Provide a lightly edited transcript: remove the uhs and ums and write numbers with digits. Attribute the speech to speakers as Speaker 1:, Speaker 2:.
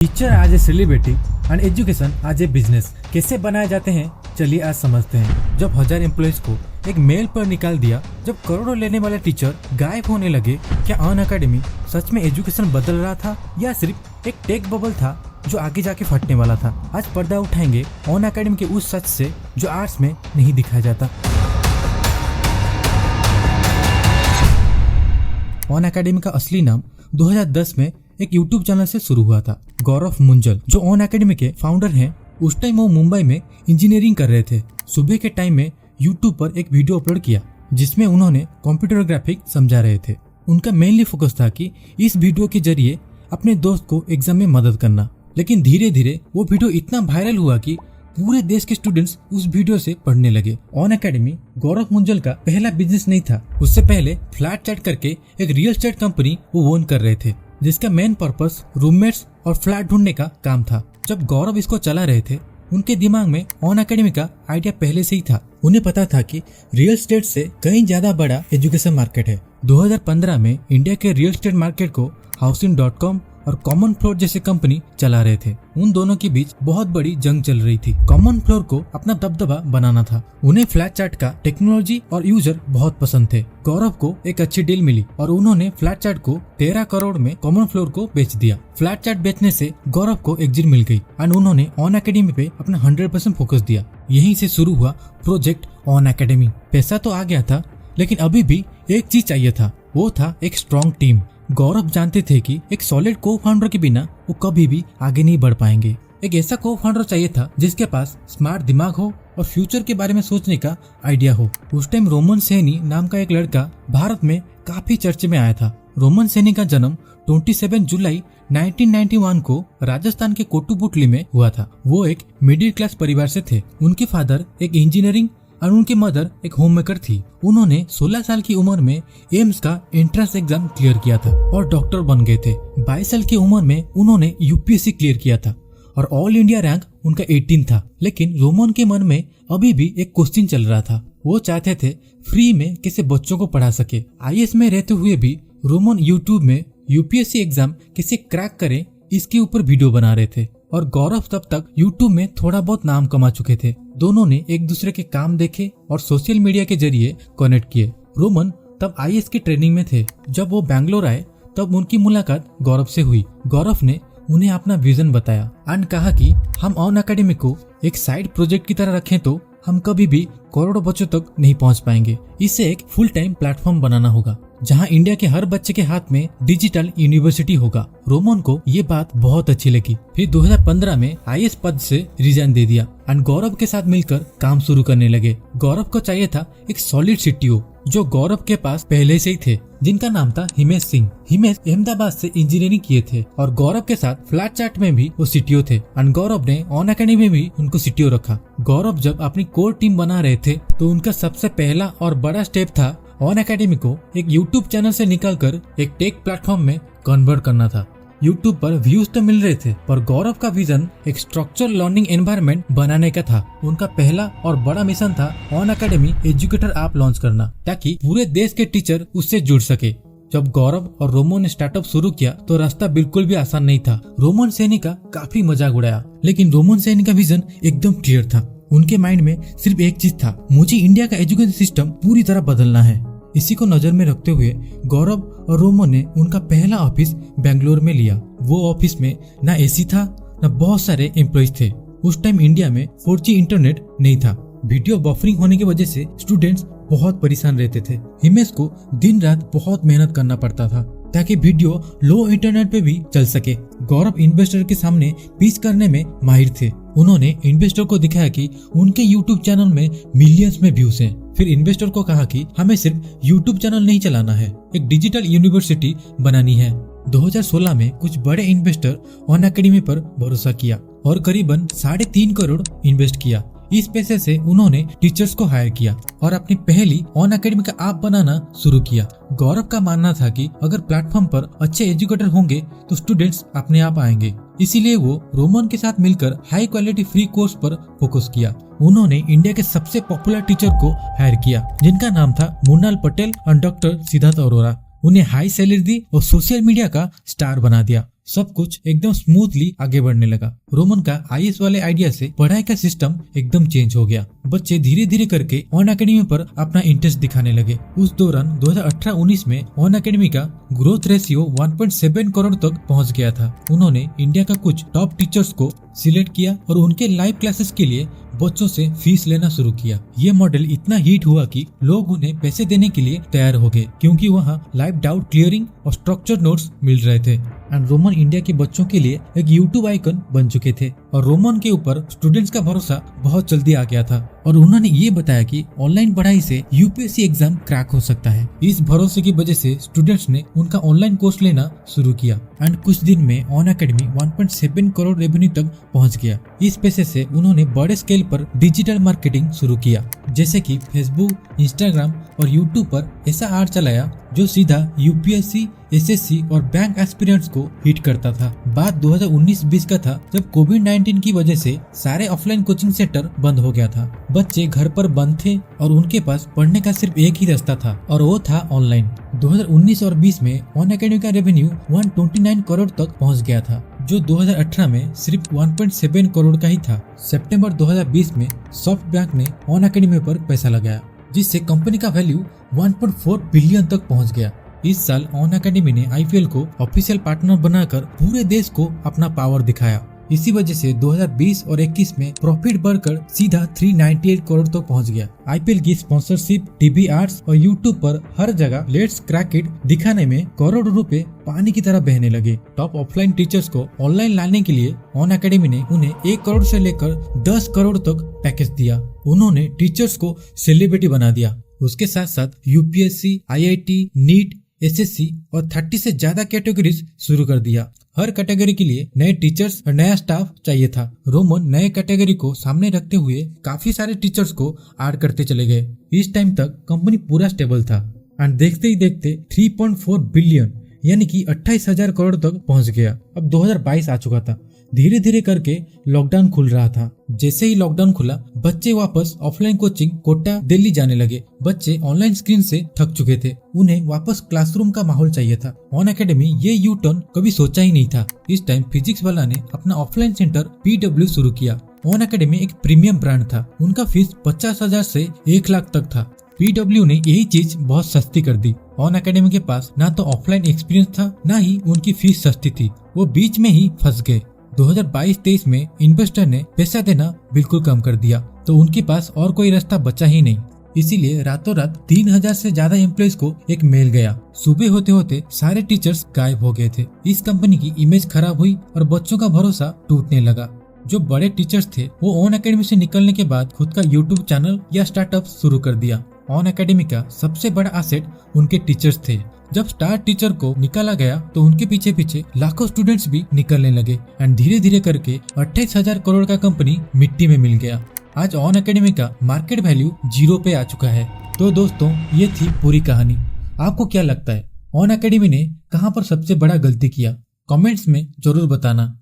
Speaker 1: Teacher आज a celebrity and education आज ए business कैसे बनाए जाते हैं, चलिए आज समझते हैं। जब 1000 एम्प्लॉइज को एक मेल पर निकाल दिया, जब करोड़ों लेने वाले टीचर गायब होने लगे, क्या अन अकेडमी सच में एजुकेशन बदल रहा था या सिर्फ एक टेक बबल था जो आगे जाके फटने वाला था? आज पर्दा उठाएंगे अन अकेडमी के उस सच से जो आर्ट्स में नहीं दिखाया जाता। अन अकेडमी का असली नाम 2010 में एक यूट्यूब चैनल से शुरू हुआ था। गौरव मुंजल जो अन अकेडमी के फाउंडर हैं, उस टाइम वो मुंबई में इंजीनियरिंग कर रहे थे। सुबह के टाइम में यूट्यूब पर एक वीडियो अपलोड किया जिसमें उन्होंने कंप्यूटर ग्राफिक समझा रहे थे। उनका मेनली फोकस था कि इस वीडियो के जरिए अपने दोस्त को एग्जाम में मदद करना। लेकिन धीरे धीरे वो वीडियो इतना वायरल हुआ कि पूरे देश के स्टूडेंट्स उस वीडियो से पढ़ने लगे। अन अकेडमी गौरव मुंजल का पहला बिजनेस नहीं था। उससे पहले फ्लैट चैट करके एक रियल एस्टेट कंपनी वो ओन कर रहे थे, जिसका मेन पर्पस रूममेट्स और फ्लैट ढूंढने का काम था। जब गौरव इसको चला रहे थे, उनके दिमाग में अन अकेडमी का आइडिया पहले से ही था। उन्हें पता था कि रियल एस्टेट से कहीं ज्यादा बड़ा एजुकेशन मार्केट है। 2015 में इंडिया के रियल एस्टेट मार्केट को हाउसिंग.com और कॉमन फ्लोर जैसे कंपनी चला रहे थे। उन दोनों के बीच बहुत बड़ी जंग चल रही थी। कॉमन फ्लोर को अपना दबदबा बनाना था। उन्हें फ्लैट चार्ट का टेक्नोलॉजी और यूजर बहुत पसंद थे। गौरव को एक अच्छी डील मिली और उन्होंने फ्लैट चार्ट को 13 करोड़ में कॉमन फ्लोर को बेच दिया। फ्लैट चार्ट बेचने से गौरव को एग्जिट मिल गई और उन्होंने अन अकेडमी पे अपना 100% फोकस दिया। यहीं से शुरू हुआ प्रोजेक्ट अन अकेडमी। पैसा तो आ गया था, लेकिन अभी भी एक चीज चाहिए था, वो था एक स्ट्रॉन्ग टीम। गौरव जानते थे कि एक सॉलिड को फाउंडर के बिना वो कभी भी आगे नहीं बढ़ पाएंगे। एक ऐसा को फाउंडर चाहिए था जिसके पास स्मार्ट दिमाग हो और फ्यूचर के बारे में सोचने का आइडिया हो। उस टाइम रोमन सैनी नाम का एक लड़का भारत में काफी चर्चे में आया था। रोमन सैनी का जन्म 27 जुलाई 1991 को राजस्थान के कोटुपुटली में हुआ था। वो एक मिडिल क्लास परिवार से थे। उनके फादर एक इंजीनियरिंग और उनकी मदर एक होम मेकर थी। उन्होंने 16 साल की उम्र में एम्स का एंट्रेंस एग्जाम क्लियर किया था और डॉक्टर बन गए थे। 22 साल की उम्र में उन्होंने यूपीएससी क्लियर किया था और ऑल इंडिया रैंक उनका 18 था। लेकिन रोमन के मन में अभी भी एक क्वेश्चन चल रहा था। वो चाहते थे फ्री में कैसे बच्चों को पढ़ा सके। आईएएस में रहते हुए भी रोमन यूट्यूब में यूपीएससी एग्जाम कैसे क्रैक करें इसके ऊपर वीडियो बना रहे थे और गौरव तब तक यूट्यूब में थोड़ा बहुत नाम कमा चुके थे। दोनों ने एक दूसरे के काम देखे और सोशल मीडिया के जरिए कनेक्ट किए। रोमन तब आईएएस की ट्रेनिंग में थे। जब वो बैंगलोर आए तब उनकी मुलाकात गौरव से हुई। गौरव ने उन्हें अपना विजन बताया और कहा कि हम अन अकेडमी को एक साइड प्रोजेक्ट की तरह रखें तो हम कभी भी करोड़ों बच्चों तक नहीं पहुंच पाएंगे। इसे एक फुल टाइम प्लेटफॉर्म बनाना होगा जहां इंडिया के हर बच्चे के हाथ में डिजिटल यूनिवर्सिटी होगा। रोमन को ये बात बहुत अच्छी लगी। फिर 2015 में आईएएस पद से रिजाइन दे दिया और गौरव के साथ मिलकर काम शुरू करने लगे। गौरव को चाहिए था एक सॉलिड सीटीओ जो गौरव के पास पहले से ही थे, जिनका नाम था हिमेश सिंह। हिमेश अहमदाबाद से इंजीनियरिंग किए थे और गौरव के साथ फ्लैट चार्ट में भी वो सीटीओ थे और गौरव ने अन अकेडमी में भी उनको सीटीओ रखा। गौरव जब अपनी कोर टीम बना रहे थे तो उनका सबसे पहला और बड़ा स्टेप था अन अकेडमी को एक यूट्यूब चैनल से निकालकर एक टेक प्लेटफॉर्म में कन्वर्ट करना था। यूट्यूब पर व्यूज तो मिल रहे थे, पर गौरव का विजन एक स्ट्रक्चर लर्निंग एनवायरनमेंट बनाने का था। उनका पहला और बड़ा मिशन था अन अकेडमी एजुकेटर ऐप लॉन्च करना, ताकि पूरे देश के टीचर उससे जुड़ सके। जब गौरव और रोमन ने स्टार्टअप शुरू किया तो रास्ता बिल्कुल भी आसान नहीं था। रोमन सैनी का काफी मजाक उड़ाया, लेकिन रोमन सैनी का विजन एकदम क्लियर था। उनके माइंड में सिर्फ एक चीज था, मुझे इंडिया का एजुकेशन सिस्टम पूरी तरह बदलना है। इसी को नजर में रखते हुए गौरव और रोमन ने उनका पहला ऑफिस बेंगलोर में लिया। वो ऑफिस में ना एसी था, ना बहुत सारे एम्प्लॉइज थे। उस टाइम इंडिया में 4G इंटरनेट नहीं था। वीडियो बफरिंग होने की वजह से स्टूडेंट्स बहुत परेशान रहते थे। हिमेश को दिन रात बहुत मेहनत करना पड़ता था ताकि वीडियो लो इंटरनेट पे भी चल सके। गौरव इन्वेस्टर के सामने पिच करने में माहिर थे। उन्होंने इन्वेस्टर को दिखाया कि उनके यूट्यूब चैनल में मिलियंस में व्यूज हैं। फिर इन्वेस्टर को कहा कि हमें सिर्फ यूट्यूब चैनल नहीं चलाना है, एक डिजिटल यूनिवर्सिटी बनानी है। 2016 में कुछ बड़े इन्वेस्टर अन अकेडमी पर भरोसा किया और करीबन 3.5 करोड़ इन्वेस्ट किया। इस पैसे से उन्होंने टीचर्स को हायर किया और अपनी पहली अन अकेडमी का ऐप बनाना शुरू किया। गौरव का मानना था कि अगर प्लेटफॉर्म पर अच्छे एजुकेटर होंगे तो स्टूडेंट्स अपने आप आएंगे। इसीलिए वो रोमन के साथ मिलकर हाई क्वालिटी फ्री कोर्स पर फोकस किया। उन्होंने इंडिया के सबसे पॉपुलर टीचर को हायर किया, जिनका नाम था मुन्नाल पटेल और डॉक्टर सिद्धार्थ अरोरा। उन्हें हाई सैलरी दी और सोशल मीडिया का स्टार बना दिया। सब कुछ एकदम स्मूथली आगे बढ़ने लगा। रोमन का आईएएस वाले आइडिया से पढ़ाई का सिस्टम एकदम चेंज हो गया। बच्चे धीरे धीरे करके ऑन एकेडमी पर अपना इंटरेस्ट दिखाने लगे। उस दौरान 2018-19 में ऑन एकेडमी का ग्रोथ रेशियो 1.7 करोड़ तक पहुंच गया था। उन्होंने इंडिया का कुछ टॉप टीचर्स को सिलेक्ट किया और उनके लाइव क्लासेस के लिए बच्चों से फीस लेना शुरू किया। ये मॉडल इतना हिट हुआ कि लोग उन्हें पैसे देने के लिए तैयार हो गए, क्योंकि वहाँ लाइव डाउट क्लियरिंग और स्ट्रक्चर नोट्स मिल रहे थे। एंड रोमन इंडिया के बच्चों के लिए एक यूट्यूब आइकन बन चुके थे और रोमन के ऊपर स्टूडेंट्स का भरोसा बहुत जल्दी आ गया था और उन्होंने ये बताया कि ऑनलाइन पढ़ाई से यूपीएससी एग्जाम क्रैक हो सकता है। इस भरोसे की वजह से स्टूडेंट्स ने उनका ऑनलाइन कोर्स लेना शुरू किया एंड कुछ दिन में ऑन एकेडमी 1.7 करोड़ रेवेन्यू तक पहुंच गया। इस पैसे से उन्होंने बड़े स्केल पर डिजिटल मार्केटिंग शुरू किया, जैसे कि फेसबुक, इंस्टाग्राम और यूट्यूब पर ऐसा आर चलाया जो सीधा यूपीएससी, एसएससी और बैंक एस्पिरेंट्स को हिट करता था। बात 2019-20 का था, जब कोविड-19 की वजह से सारे ऑफलाइन कोचिंग सेंटर बंद हो गया था। बच्चे घर पर बंद थे और उनके पास पढ़ने का सिर्फ एक ही रास्ता था और वो था ऑनलाइन। 2019 और 20 में ऑन एकेडमी का रेवेन्यू 129 करोड़ तक पहुंच गया था, जो 2018 में सिर्फ 1.7 करोड़ का ही था। सितंबर 2020 में सॉफ्ट बैंक ने ऑन एकेडमी पर पैसा लगाया, जिससे कंपनी का वैल्यू 1.4 बिलियन तक पहुंच गया। इस साल ऑन एकेडमी ने आईपीएल को ऑफिशियल पार्टनर बनाकर पूरे देश को अपना पावर दिखाया। इसी वजह से 2020 और 21 में प्रॉफिट बढ़कर सीधा 398 करोड़ तक पहुंच गया। आईपीएल की स्पॉन्सरशिप, टीवी एड्स और यूट्यूब पर हर जगह लेट्स क्रैक इट दिखाने में करोड़ों रुपए पानी की तरह बहने लगे। टॉप ऑफलाइन टीचर्स को ऑनलाइन लाने के लिए ऑन एकेडमी ने उन्हें 1 करोड़ से लेकर 10 करोड़ तक पैकेज दिया। उन्होंने टीचर्स को सेलिब्रिटी बना दिया। उसके साथ साथ यूपीएससी, आईआईटी, नीट, एसएससी और 30 से ज्यादा कैटेगरीज शुरू कर दिया। हर कैटेगरी के लिए नए टीचर्स और नया स्टाफ चाहिए था। रोमन नए कैटेगरी को सामने रखते हुए काफी सारे टीचर्स को ऐड करते चले गए। इस टाइम तक कंपनी पूरा स्टेबल था एंड देखते ही देखते 3.4 बिलियन यानी कि 28,000 करोड़ तक पहुंच गया। अब 2022 आ चुका था। धीरे धीरे करके लॉकडाउन खुल रहा था। जैसे ही लॉकडाउन खुला, बच्चे वापस ऑफलाइन कोचिंग कोटा, दिल्ली जाने लगे। बच्चे ऑनलाइन स्क्रीन से थक चुके थे, उन्हें वापस क्लासरूम का माहौल चाहिए था। ऑन एकेडमी ये यू टर्न कभी सोचा ही नहीं था। इस टाइम फिजिक्स वाला ने अपना ऑफलाइन सेंटर पीडब्ल्यू शुरू किया। ऑन एकेडमी एक प्रीमियम ब्रांड था। उनका फीस 50,000 से 1 लाख तक था। पीडब्ल्यू ने यही चीज बहुत सस्ती कर दी। ऑन एकेडमी के पास ना तो ऑफलाइन एक्सपीरियंस था, ना ही उनकी फीस सस्ती थी। वो बीच में ही फंस गए। 2022-23 में इन्वेस्टर ने पैसा देना बिल्कुल कम कर दिया, तो उनके पास और कोई रास्ता बचा ही नहीं। इसीलिए रातों रात 3,000 से ज्यादा एम्प्लॉइज को एक मेल गया। सुबह होते होते सारे टीचर्स गायब हो गए थे। इस कंपनी की इमेज खराब हुई और बच्चों का भरोसा टूटने लगा। जो बड़े टीचर्स थे वो ऑन एकेडमी से निकलने के बाद खुद का यूट्यूब चैनल या स्टार्टअप शुरू कर दिया। ऑन एकेडमी का सबसे बड़ा एसेट उनके टीचर्स थे। जब स्टार टीचर को निकाला गया तो उनके पीछे पीछे लाखों स्टूडेंट्स भी निकलने लगे एंड धीरे धीरे करके 28,000 करोड़ का कंपनी मिट्टी में मिल गया। आज ऑन एकेडमी का मार्केट वैल्यू 0 पे आ चुका है। तो दोस्तों, ये थी पूरी कहानी। आपको क्या लगता है ऑन एकेडमी ने कहाँ पर सबसे बड़ा गलती किया? कमेंट्स में जरूर बताना।